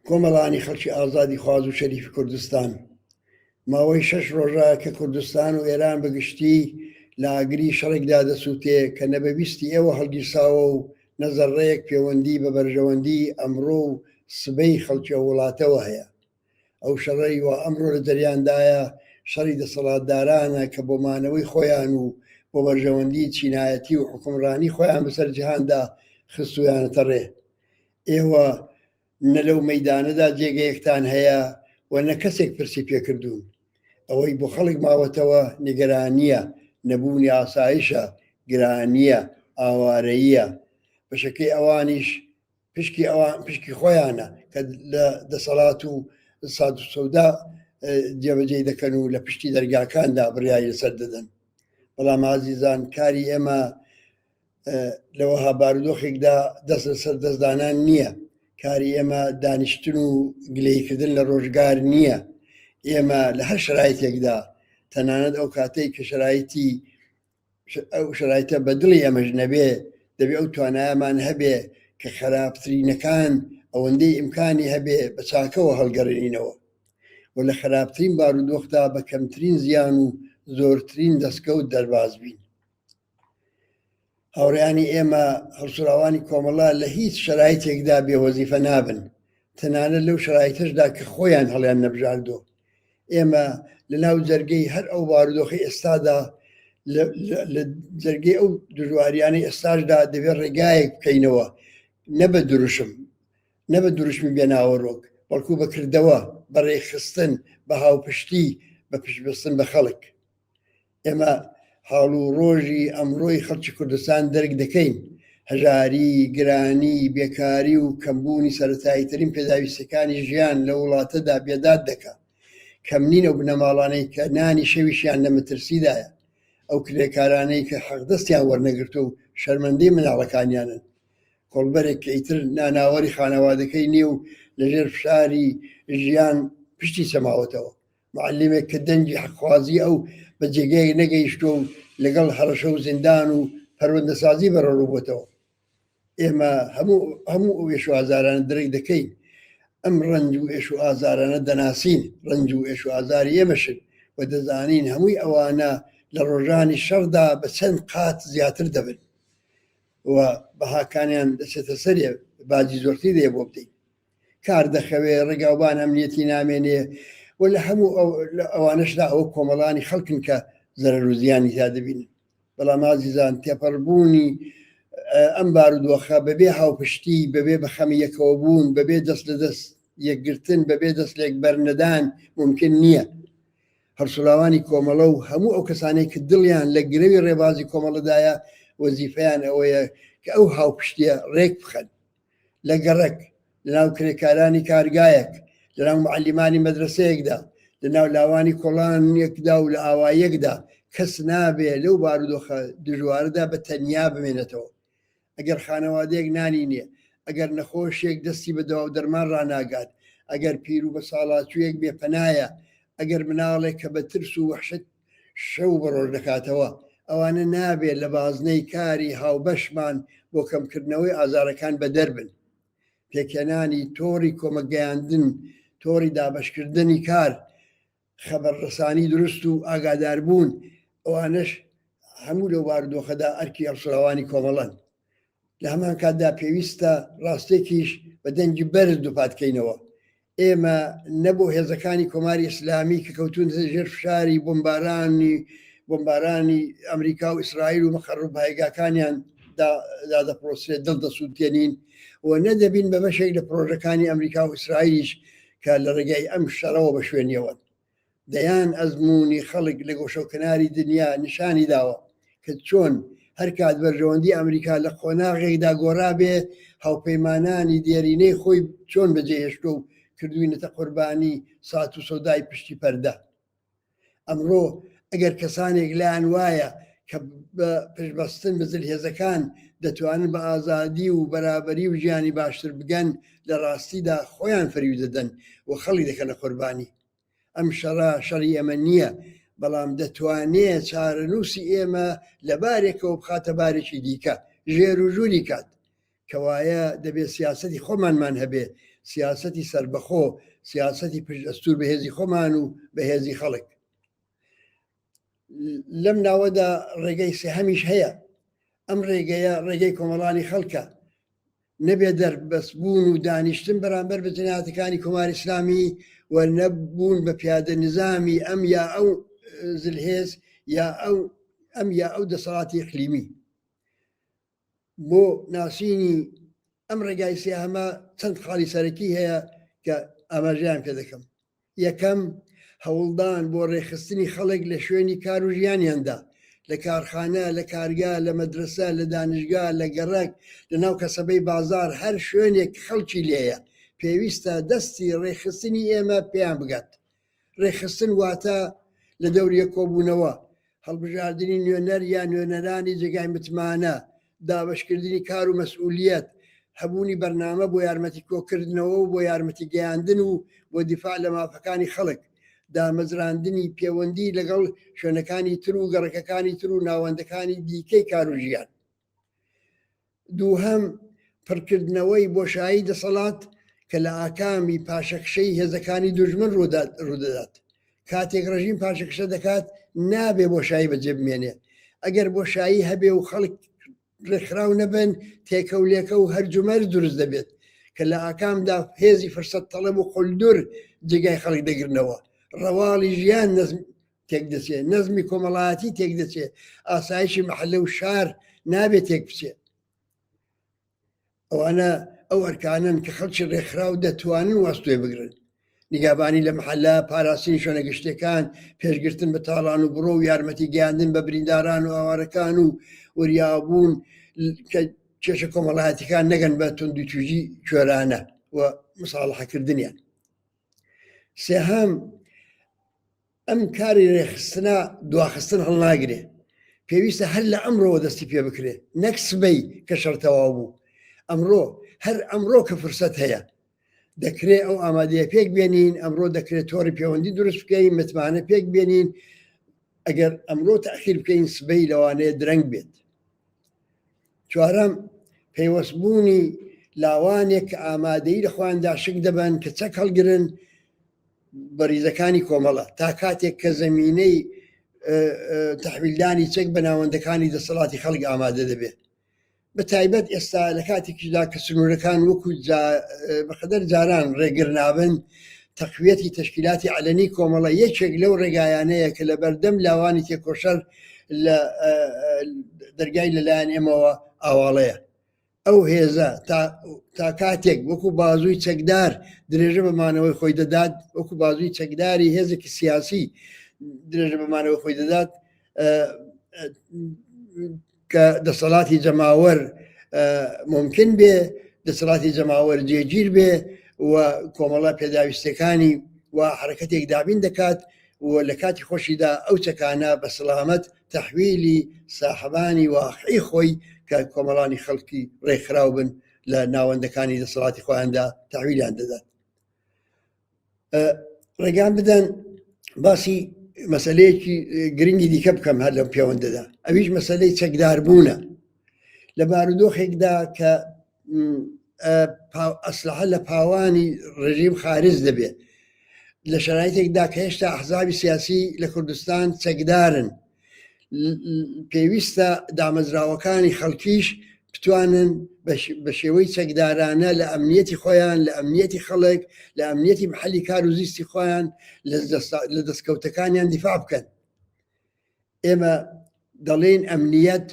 کۆمەڵانی خەڵکی ئازادی خواز و شەریفی کوردستان ماوەی 6 ڕۆژە کە کوردستان و ئێران بەگشتی لە ئاگری شەڕێکدا دەسووتێ کە نەبەویستی ئێوە هەڵگیرساوە و نەزەڕەیەک پەیوەندی بە بەرژەوەندی ئەمڕۆ و سبەی خەڵکی وڵاتەوە هەیە. ئەو شەڕەی وە ئەمڕۆ لە جەریاندایە شەڕی دەسەڵاتدارانە کە بۆ مانەوەی خۆیان و بۆ بەرژەوەندی چینایەتی و حکومڕانی خۆیان بەسەر جیهاندا خستویانەتە ڕێ. ئێوە نە لەو مەیدانەدا جێگەیەکتان هەیە و نە کەسێک پرسی پێکردوون. ئەوەی بۆ خەڵک ماوەتەوە نیگەرانیە، نەبوونی ئاسایشە، گرانیە، ئاوارەییە. بەشەکەی ئەوانیش پشکی خۆیانە کە لە دەسەڵات و ساد و سەودا جێبەجێ دەکەن و لە پشتی دەرگاکاندا بڕیایی لەسەر دەدەن. بەڵام ئازیزان، کاری ئێمە لەوەها بارودۆخێکدا دەست لەسەر دەستدانان نییە. کاری ئێمە دانیشتن و گلەیکردن لە ڕۆژگار نییە. ئێمە لە هەر شرایطێکدا، تەنانەت ئەو کاتەی کە ئەو شرایطە بە دڵی ئێمەش نەبێ، دەبێ ئەو توانایەمان هەبێ کە خراپترینەکان ئەوەندەی ئیمکانی هەبێ بە چاکەوە هەڵگەڕێنینەوە و لە خراپترین بارودۆخدا بە کەمترین زیان و زۆرترین دەستکەوت دەرباز بین. هاوڕێیانی ئێمە هەڵسوراوانی کۆمەڵە لە هیچ شرایطێکدا بێوەزیفە نابن، تەنانەت لەو شرایطەشدا کە خۆیان هەڵیان نەبژاردۆ. ئێمە لە ناو جەرگەی هەر ئەو بارودۆخی ئێستادا، لە جەرگەی ئەو دژواریانەی ئێستاشدا دەبێت ڕێگایەک بکەینەوە، نە بە دروشمی بێناوەڕۆک، بەڵکو بەکردەوە، بە ڕێخستن، بە هاوپشتی، بە پشتبەستن بە خەڵک. ئێمە حاڵ و ڕۆژی ئەمڕۆی خەڵکی کوردستان دەرک دەکەین. هەژاری، گرانی، بێکاری و کەمبوونی سەرەتاییترین پێداویستەکانی ژیان لە وڵاتەدا بێداد دەکا. کەمنین ئەو بنەماڵانەی کە نانی شەویشیان لە مەترسیدایە، ئەو کرێکارانەی کە حەقدەستیان وەرنەگرتو و شەرمەندەی مناڵەکانیانن. کۆڵبەرێک کە ئیتر ناناوەری خانەوادەکەی نییە و لەژێر فشاری ژیان پشتی سەماوەتەوە. معلمێک کە دەنگی حەقخوازی ئەو بە جێگەیەک نەگەیشتۆ و لەگەڵ هەڕەشە و زیندان و پەروەردەسازی بەڕۆبووبووتەوە. ئێمە هەموو ئەو ئێش و ئازارانە دەرک دەکەین. ئەم ڕەنج و ئێش و ئازارانە دەناسین، ڕەنج و ئێش و ئازاری ئێمەشن و دەزانین هەمووی ئەوانە لە ڕۆژانی شەڕدا بە چەند قات زیاتر دەبن و بەهاکانیان دەچێتە سەرێ، باجی زۆرتری دێ بۆ بدەین. کار دەخەوێ، ڕێگاوبان ئەمنیەتی نامێنێ و لە هەموو ئەوانەشدا ئەوە کۆمەڵانی خەڵکن کە زەرەر و زیانی تا دەبینن. بەڵام ئازیزان، تێپەڕبوونی ئەم بارودۆخە بەبێ هاوپشتی، بەبێ بەخەمی یەکەوە بوون، بەبێ دەست لە دەست یەکگرتن، بەبێ دەست لێک بەرنەدان ممکن نییە. هەڵسوراوانی کۆمەڵە و هەموو ئەو کەسانەی کە دڵیان لە گرەوی ڕێبازی کۆمەڵەدایە وەزیفەیان ئەوەیە کە ئەو هاوپشتیە ڕێک بخەن لە گەڕەک، لەناو کرێکارانی کارگایەک، لەناو معلمانی مەدرسەیەکدا، لەناو لاوانی کۆڵانێکدا و لە ئاوایەکدا. کەس نابێ لەو بارودۆخە دژوارەدا بە تەنیا بمێنێتەوە. ئەگەر خانەوادەیەک نانی نییە، ئەگەر نەخۆشیێک دەستی بە دەوا و دەرمان ڕناگات، ئەگەر پیر و بە ساڵاتچوویەک بێپەنایە، ئەگەر مناڵێک کە بە ترس و وەحشت شەو بەڕۆژ دەکاتەوە، ئەوانە نابێت لە بازنەی کاری هاوبەشمان بۆ کەمکردنەوەی ئازارەکان بە دەربن. پێکێنانی تۆڕی کۆمەگەیاندن، تۆڕی دابەشکردنی کار، خەبەرڕەسانی دروست و ئاگاداربوون، ئەوانش هەموو لەو بارودۆخەدا ئەرکی هەڵسوراوانی کۆمەڵەن. لە هەمان کاتدا پێویستە ڕاستێکیش بە دەنگی بەرز دووپاتکەینەوە. ئێمە نەبوو هێزەکانی کۆماری ئیسلامی کە کەوتون ژێر فشاری بۆمبارانی ئەمریکا و ئیسرائیل و مەخەڕ پایگاکانیان دادەپرۆسرێت دڵ دەسووتێنین و نەدەبین بە بەشێک لە پرۆژەکانی ئەمریکا و ئیسرائیلیش کە لە ڕێگای ئەم شەڕەوە بە شوێنیەوە. دەیان ئەزمموی خەڵک لە گۆشەوکناری دنیا نیشانی داوە کە چۆن هەر کات بەرژەوەندی ئەمریکا لە قۆناغێکدا گۆڕابێ، هاوپەیمانانی دیێرینەی خۆی چۆن بەجێهێشتۆ و کردوینەتە قوربانی سات و سەودای پشتی پەردە. ئەمڕۆ ئەگەر کەسانێک لایەن وایە کە بە پشتبەستن بە جلهێزەکان دەتوانن بە ئازادی و بەرابەری و ژیانی باشتر بگەن، لە ڕاستیدا خۆیان فەریو دەدەن و خەڵی دەکەنە قوربانی. ئەم شەڕە شەڕی ئێمە نییە، بەڵام دەتوانێت چارەنووسی ئێمە لە بارێکەوە بخاتە بارێکی دیکە، ژێر و ژووری کات کەوایە دەبێت سیاسەتی خۆمانمان هەبێ، سیاسەتی سربەخۆ سیاسەتی پشت ئەستور بەهێزی خۆمان و بەهێزی خەڵک لەم ناوەدا ڕێگەی سێهەمیش هەیە ئەم ڕێگەیە ڕێگەی کۆمەڵانی خەڵکە نەبێ دەربەسبوون و دانیشتن بەرامبەر بە جنایەتەکانی کۆماری ئیسلامی و نەبوون بە پیادە نظامی ئەم یا ئەو زلهێز یا ئەو دەسەڵاتی ئیقلیمی بۆ ناسینی ئەم ڕێگای سێهەمە چەند خاڵی سەرەکی هەیە کە ئاماژەیان پێ دەکەم یەکەم هەوڵدان بۆ ڕێخستنی خەڵک لە شوێنی کار و ژیانیاندا لە کارخانە لە کارگا لە مەدرسە لە دانشگا لە گەڕک لە ناو کەسەبەی بازار هەر شوێنێک خەڵکی لێیە پێویستە دەستی ڕێخستنی ئێمە پێیان بگات ڕێخستن واتە لە دەوریە کۆبوونەوە هەڵبژاردننی نوێنەر یا نوێنەرانی جێگای متمانە دابشکردنی کار و مەسئولیەت هەبوونی بەرنامە بۆ یارمەتی کۆکردنەوە و بۆ یارمەتی گەیاندن و بۆ دیفاع لە مافەکانی خەڵک دامەزراندنی پەیوەندی لەگەڵ شوێنەکانی تر و گەڕەکەکانی تر و ناوەندەکانی دیکەی کار و ژیان دووهەم پڕکردنەوەی بۆشایی دەسەڵات کە لە ئاکامی پاشەکشەی هێزەکانی دوژمن ڕوودەدات کاتێک ڕژیم پاشەکشە دەکات نابێ بۆشایی بەجێ بمێنێ ئەگەر بۆشایی هەبێ و خەڵک ڕێکخراو نەبن تێکەولێکە و هەرجومەر دروست دەبێت کە لە ئاکامدا هێزی فرسەت تەڵەب و قولدور جێگای خەڵک دەگرنەوە ڕەواڵی ژیان تێک دەچێت نەزمی کۆمەڵایەتی تێک دەچێت ئاسایشی مەحەلە و شار نابێت تێک بچێت ئەوانە ئەو ئەرکانن کە خەڵکی ڕێکخراو دەتوانن واستوێ بگرن نیگابانی لە مەحەلە پاراستنی شوێنە گشتەکان پێشگرتن بە تاڵان و بڕۆ و یارمەتی گەیاندن بە برینداران و ئاوارەکان و وریابوون کە کێشە کۆمەڵایەتیەکان نەگەن بە توندی توژی کوێرانە و مساڵحەکردنیان سێهەم ئەم کاری ڕێخستنە دواخستن هەڵناگرێ پێویستە هەر لە ئەمڕۆوە دەستی پێ بکرێ نەک سبەی کە شەرتەواو بوو ئەمڕۆ هەر ئەمڕۆ کە فرسەت هەیە دەکرێت ئەو ئامادەیە پێک بێنین ئەمڕۆ دەکرێت تۆڕی پەیوەندی دروست بکەین متمانە پێک بێنین ئەگەر ئەمڕۆ تەخیر بکەین سبەی لەوانەیە درەنگ بێت چوارەم پەیوەستبوونی لاوانێک کە ئامادەی لە خواندا شک دەبن کە چەک هەڵگرن بەریزەکانی کۆمەڵە تا کاتێک کە زەمینەی تەحویلدانی چەک بە ناوەندەکانی دەسەڵاتی خەڵک ئامادە دەبێت بە تایبەت ئێستا لە کاتێکیدا کە سنوورەکان وەکو بەقەدەر جاران ڕێگر نابن تەقویەتی تەشکیلاتی عەلەنی کۆمەڵە یەکێک لەو ڕێگایانەیە کە لە بەردەم لاوانی تێکۆشەر لە دەرگای لەلایەن ئێمەوە ئاواڵەیە ئەو هێزە تا کاتێک وەکو بازووی چەکدار درێژە بەمانەوەی خۆی دەدات وەکو بازووی چەکداری هێزێکی سیاسی درێژە بەمانەوەی خۆی دەدات کە دەسەڵاتی جەماوەر ممکن بێ دەسەڵاتی جەماوەر جێگیر بێ و کۆمەڵە پێداویستەکانی و حرەکەتێک دابین دەکات و لە کاتی خۆشیدا ئەو چەکانە بە سەلامەت تەحویلی ساحەبانی واقعی خۆی کە کۆمەڵانی خەڵکی ڕێکخراو بن لە ناوەندەکانی دەسەڵاتی خۆیاندا تەحویلیان دەدات ڕێگان بدەن باسی مەسەلەیەکی گرنگی دیکە بکەم هەر لەم پەیوەندەدا ئەویش مەسەلەی چەکداربوونە لە بارودۆخێکدا کە ئەسلحە لە پاوانی ڕژیم خارج دەبێت لە شرایطێکدا کە هێشتا ئەحزابی سیاسی لە کوردستان چەکدارن پێویستە دامەزراوەکانی خەڵکیش بتوانن بە شێوەی چەکدارانە لە ئەمنیەتی خۆیان لە ئەمنیەتی خەڵک لە ئەمنیەتی محەلی کار و زیستی خۆیان لە دەستکەوتەکانیان دیفاع بکەن ئێمە دەڵێن ئەمنیەت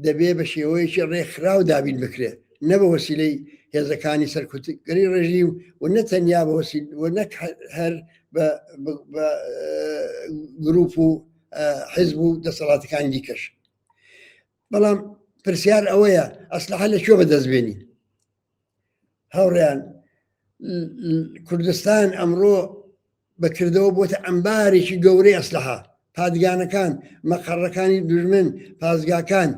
دەبێ بە شێوەیەکی ڕێکخراو دابین بکرێت نە بە وەسیلەی هێزەکانی سەرکوتگەری ڕژیم و نەتەنیا بە و نەک هەر بە گروپ و حزب و دەسەڵاتەکانی دیکەش بەڵام پرسیار ئەوەیە ئەسلحە لەکوێ بەدەستبێنین هاوڕێیان کوردستان ئەمڕۆ بەکردەوە بۆتە ئەمبارێکی گەورەی ئەسلحە پادگانەکان مەقەڕەکانی دوژمن پازگاکان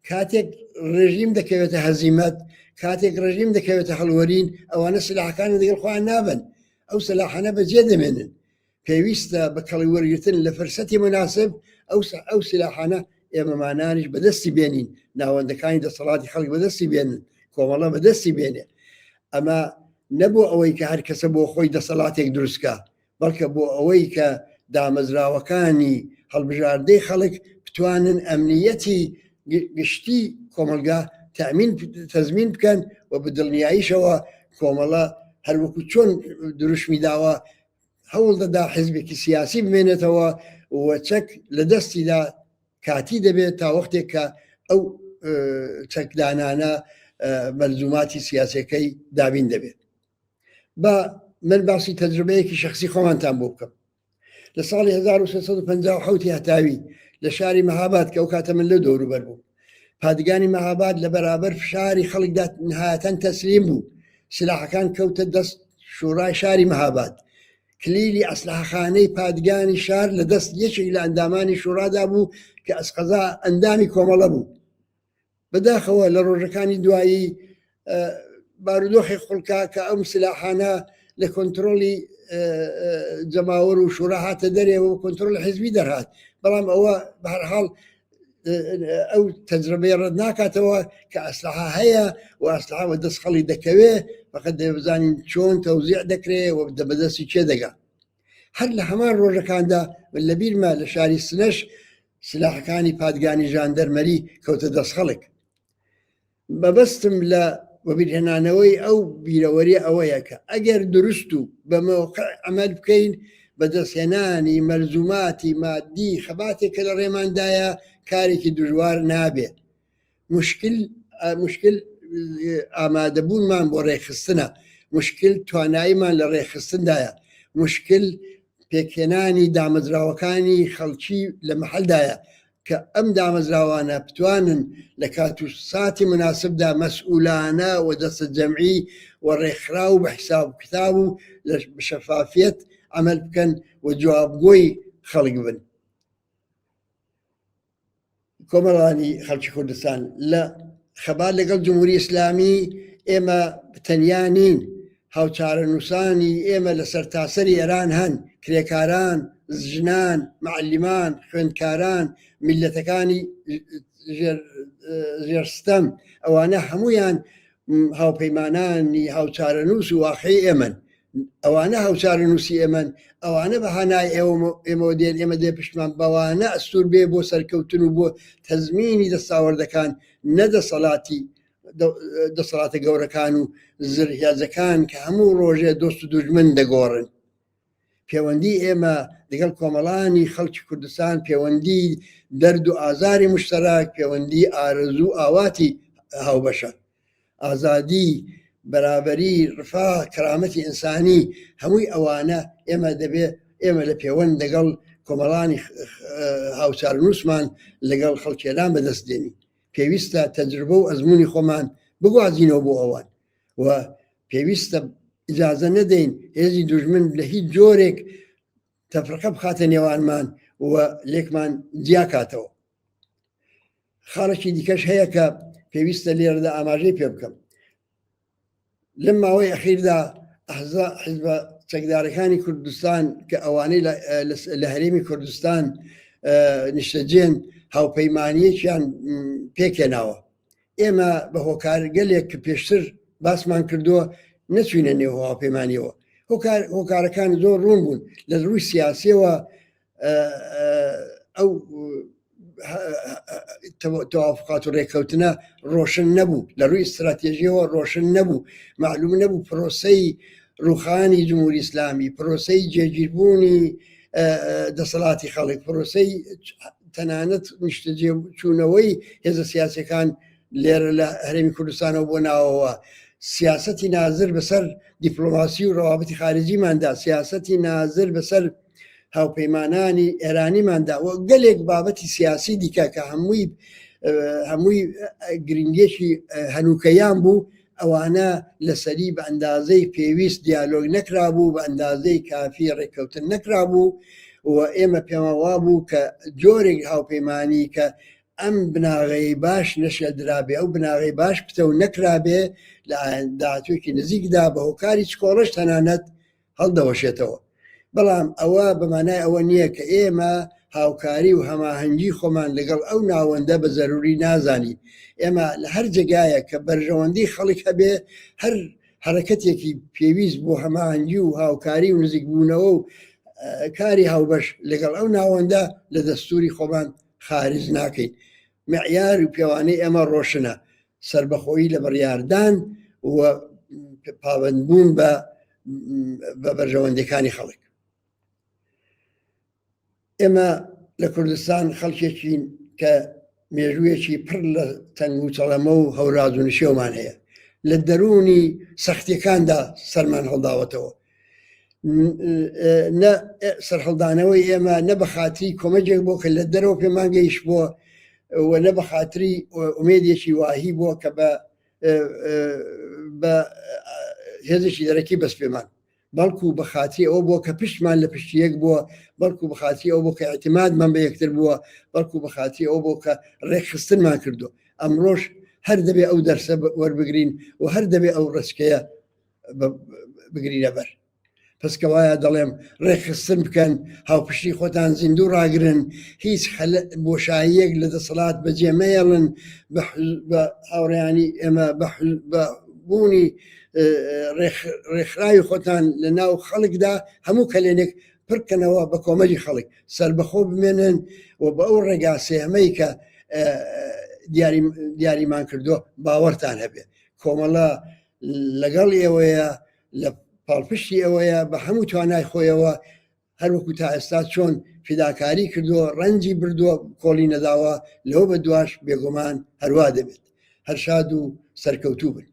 کاتێک ڕژیم دەکەوێتە هەزیمەت کاتێک ڕژیم دەکەوێتە هەڵوەرین ئەوانە سلاحەکانی دەگەڵ خۆیان نابن ئەو سلاحانە بەجێ دەمێنن پێویستە بە کەڵی وەرگرتن لە فرسەتی مناسب ئەو سلاحانە ئێمەمانانیش بەدەستی بێنین ناوەندەکانی دەسەڵاتی خەڵک بەدەستی بێنن کۆمەڵە بەدەستی بێنێ ئەمە نەبوو ئەوەی کە هەر کەسە بۆ خۆی دەسەڵاتێک دروستکە، بەڵکە بۆ ئەوەی کە دامەزراوەکانی هەڵبژاردەی خەڵک بتوانن ئەمنیەتی گشتی کۆمەلگا تەزمین بکەن و بە دڵنیاییشەوە کۆمەڵە هەروەکو چۆن دروشمی داوە هەوڵ دەدا حیزبێکی سیاسی بمێنێتەوە و چەک لە دەستیدا کاتی دەبێت تا وەختێک کە ئەو چەکدانانە مەلزوماتی سیاسەکەی دابین دەبێت. بە من باسی تەجربەیەکی شخصی خۆمانتان بۆ بکەم. لە ساڵی 1950 هەتاوی لە شاری مەهاباد کە ئەو کاتە من لە دەوروبەر بوو، پادگانی مەهاباد لە بەرابەر فشاری خەڵکدا نهایەتەن تەسلیم بوو. سلاحەکان کەوتە دەست شوڕای شاری مەهاباد. کلیلی ئەسلحەخانەی پادگانی شار لە دەست یەکێک لە ئەندامانی شوڕادا بوو کە ئەسقەزا ئەندامی کۆمەڵە بوو. بەداخەوە لە ڕۆژەکانی دوایی بارودۆخی خوڵکا کە ئەم سلاحانە لە کۆنتترۆلی جەماوەر و شوڕا هاتە دەرێەوە و کۆنتترۆل حیزبی دەرهات، بەڵام ئەوە بەهەرحاڵ ئەو تەجربەی ڕەت ناکاتەوە کە ئەسلحە هەیە و ئەسلحەوە دەست خەڵی دەکەوێ، فقط دەبزانین چۆن تەوزیع دەکرێت و دەبەدەستی چێ دەگا. هەر لە هەمان ڕۆژەکاندا لە بیرمە لە شاری سنەش سلاحەکانی پادگانی ژاندەرمەری کەوتە دەست خەڵک. بەبەستم لە وەبیرهێنانەوەی ئەو بیرەوەری ئەوەیە کە ئەگەر دروست و بە مەوقع ئەمەل بکەین بەدەستهێنانی مەلزوماتی مادی خەباتێک کە لە ڕێماندایە کارێکی دژوار نابێت. مشکل ئامادەبوونمان بۆ ڕێخستنە، مشکل تواناییمان لە ڕێخستندایە، مشکل پێکهێنانی دامەزراوەکانی خەڵکی لە مەحەلدایە کە ئەم دامەزراوانە بتوانن لە کات و ساتی مناسبدا مەسئولانە و دەستە جەمعی و ڕێکخرا و بە حیساب و کتاب و لە شەفافیەت عمل بکەن و جوابگۆی خەڵک بن. کۆمەڵانی خەڵکی کوردستان لە خەبات لەگەڵ جمهوری ئیسلامی ئێمە تەنیا نین، هاوچارە نووسانی ئێمە لە سەرتاسەری ئێران هەن، کرێکاران، ژنان، معلیمان، خوێندکاران، میلەتەکانی ژێرستەم، ئەوانە هەمویان هاوپەیمانانی هاوچارە نووس و واقعی ئێمەن. ئەوانە هاوچارە نووسی ئێمەن، ئەوانە بەهانای ئێمە دێن ئێمە دێ پشتمان بەوانە ئەستور بێ بۆ سەرکەوتن و بۆ تەزمینی دەستاوەردەکان نەدەسەڵاتی دەسەڵاتە گەورەکان و زرهێزەکان کە هەموو ڕۆژێ دۆست و دوژمن دەگۆڕن. پەیوەندی ئێمە لەگەڵ کۆمەڵانی خەڵکی کوردستان پەیوەندی دەرد و ئازاری مشتەرەک، پەیوەندی ئارەزوو ئاواتی هاوبەشە. ئازادی، بەرابەری، ڕفاه، کەرامەتی ئینسانی، هەمووی ئەوانە ئێمە لە پەیوەند لەگەڵ کۆمەڵانی هاوچار نووسمان لەگەڵ خەڵکێران بەدەستدێنی. پێویستە تەجربە و ئەزمموی خۆمان بگوازینەوە بۆ ئەوان و پێویستە ئیجازە نەدەین هێزی دوژمن لە هیچ جۆرێک تەفرقە بخاتە نێوانمان و لێکمان جیاکاتەوە. خاڵێکی دیکەش هەیە کە پێویستە لێرەدا ئاماژەی پێ بکەم. لەم ماوەی ئەخیردا حیزبە چەکدارەکانی کوردستان کە ئەوانەی لە هەرێمی کوردستان نیشتەجێن هاوپەیمانیەکیان پێکێناوە. ئێمە بە هۆکارگەلێک کە پێشتر باسمان کردووە نەچوینە نێو هاوپەیمانیەوە. هۆکارەکان زۆر ڕوون بوون لە ڕووی سیاسیەوە، ئەو تەوافقات و ڕێککەوتنە ڕۆشن نەبوو، لە ڕووی استراتێژیەوە ڕۆشن نەبوو، معلوم نەبوو پرۆسەی ڕوخانی جمهوری ئیسلامی، پرۆسەی جێگیربوونی دەسەڵاتی خەڵک، پرۆسەی تەنانەت نیشتەجێ چوونەوەی هێزە سیاسەکان لێرە لە هەرێمی کوردستانەوە بۆ ناوەوە، سیاسەتی نازر بەسەر دیپلۆماسی و ڕەوابەتی خارجیماندا، سیاسەتی نازر بەسەر هاوپەیمانانی ئێرانیماندا و گەلێک بابەتی سیاسی دیکە کە هەمووی گرنگێکی هەنووکەیان بوو، ئەوانە لەسەری بە ئەندازەی پێویست دیالۆگ نەکرابوو، بە ئەندازەی کافی ڕێککەوتن نەکرابوو و ئێمە پێمەوا بوو کە جۆرێک هاوپەیمانی کە ئەم بناغەی باش نەشە درابێ، ئەو بناغەی باش پتە و نەکرابێ لە داهاتوێکی نزیکدا بە هۆکاری چکۆڵش تەنانەت هەڵدەوەشێتەوە. بەڵام ئەوە بەمانای ئەوە نییە کە ئێمە هاوکاری و هەماهەنگی خۆمان لەگەڵ ئەو ناوەندە بە زەروری نازانی. ئێمە لە هەر جێگایە کە بەرژەوەندی خەڵک هەبێ، هەر حرەکەتێکی پێویست بۆ هەماهەنگی و هاوکاری و نزیکبوونەوە و کاری هاوبەش لەگەڵ ئەو ناوەندە لە دەستوری خۆمان خارج ناکەین. معیار و پێوانەی ئێمە ڕۆشنە، سربەخۆیی لە بڕیاردان و پابندبوون بە بەرژەوەندەکانی خەڵک. ئێمە لە کوردستان خەڵکێکین کە مێژوویەکی پڕ لە تەنگ و چەڵەمە و هەوراز و نشێومان هەیە، لە دەرونی سەختیەکاندا سەرمان هەڵداوەتەوە. نە سەرهەڵدانەوەی ئێمە نە بە خاتری کۆمەجێک بۆ کە لە دەرەوە پێمان گەیشت بووە و نە بە خاتری ئومێدێکی واهی بووە کە بە هێزێکی دەرەکی بەس پێمان، بەڵکو بە خاتری ئەوە بووە کە پشتمان لە پشتیەک بووە، بەڵکو بە خاتری ئەو بۆ کە اعتیمادمان بە یەکتر بووە، بەڵکو بە خاتری ئەو بۆ کە ڕێکخستنمان کردو. ئەمڕۆژ هەر دەبێ ئەو دەرسە وەربگرین و هەر دەبێ ئەو ڕچکەیە بگرینە بەر. پس کەوایە دەڵێم ڕێکخستن بکەن، هاوپشتی خۆتان زیندوو ڕاگرن، هیچ بۆشاییەک لە دەسەڵات بەجێ مەیەڵن، بە هاوڕێیانی ئێمە بە بوونی ڕێکخراوی خۆتان لە ناو خەڵکدا هەموو کەلێنێک پڕکەنەوە بە کۆمەری خەڵک، سربەخۆ بمێنن و بە ئەو ڕێگا سێمەی کە دیاریمان کردووە باوەڕتان هەبێ. کۆمەڵە لەگەڵ ئێوەیە، لە پاڵپشتی ئەوەیە، بە هەموو توانای خۆیەوە هەروەکو تا ئێستا چۆن فیداکاری کردووە، ڕەنجی بردووە، کۆڵی نەداوە، لەوە بە دواش بێگومان هەروە دەبێت. هەر شاد و سەرکەوتوو بن.